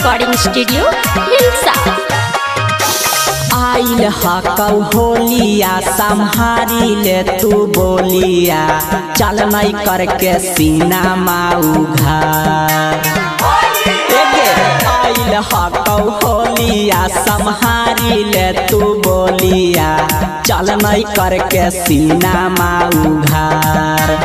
Recording studio Hilsa. आइल हकौ होलिया संहारी ले तू बोलिया, चल नहीं करके सीना माऊ घर। आइल हकौ होलिया संहारी ले तू बोलिया, चल नहीं करके सीना माऊ घर।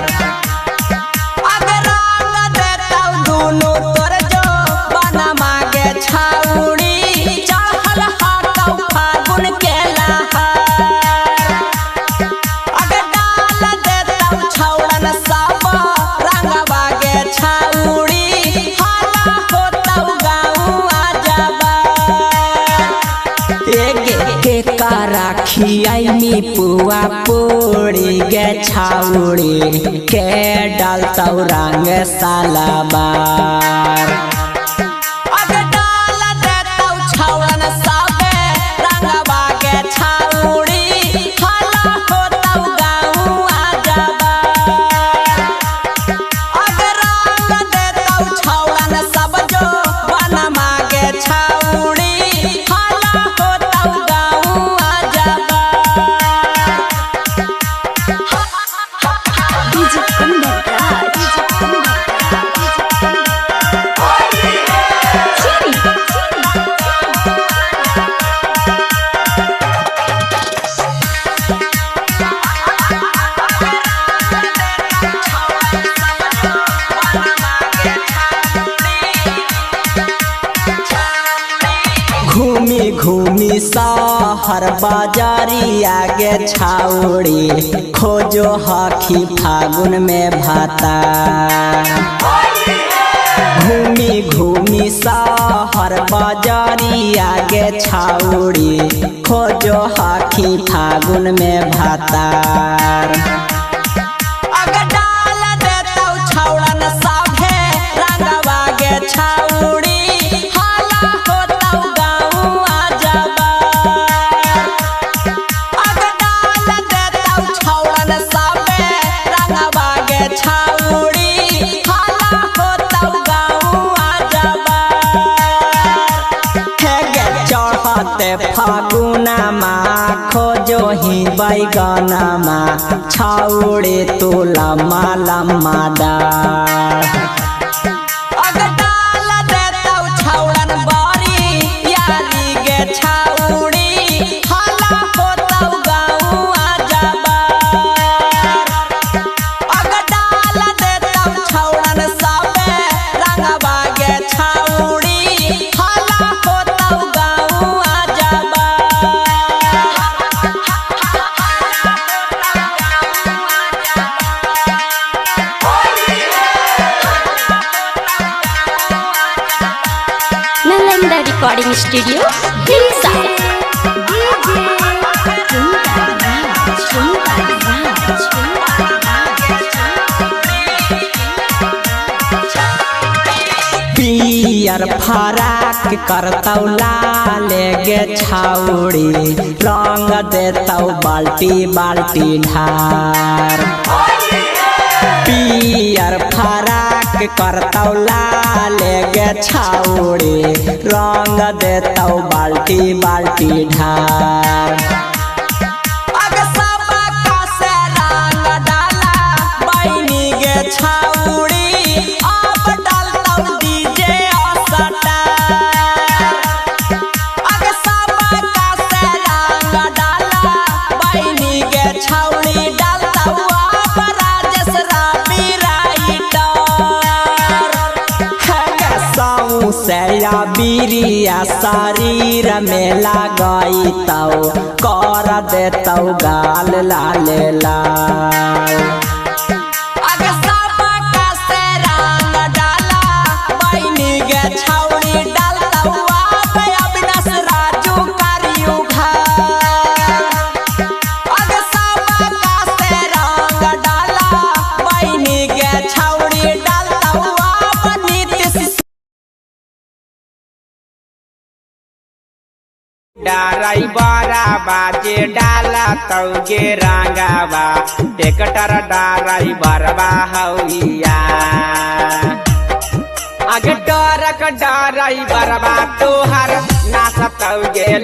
खियाई पुआ पोड़ी गे छाउड़ी के डालता रंग सालाबार। घूमी घूमी शहर बाजारी आगे छाउड़ी, खोजो हखी फागुन में भाता। घूमी घूमी शहर बाजारी आगे छाउड़ी, खोजो हखी फागुन में भाता। फागुना माँ खोजो ही बैगना माँ, छाउड़े तो लम्मा लम्मा डाल। Recording studio Hilsa. पियर फराक करतौ लाल गे छाउड़ी, रंग देतौ बाल्टी बाल्टी ढार। पियर फराक करतौ लाल गे छाउड़ी, रंग देतौ बाल्टी बाल्टी ढार। बीरिया शरीर में लगाई तौ, कर देतौ गाल लाल लाल। डाराई बारा बाजे डाला तौगे रंगावा, ट्रैक्टर डाराई बरवा हौया। आगे डरक डराई बरबा तोहर नाचतौगे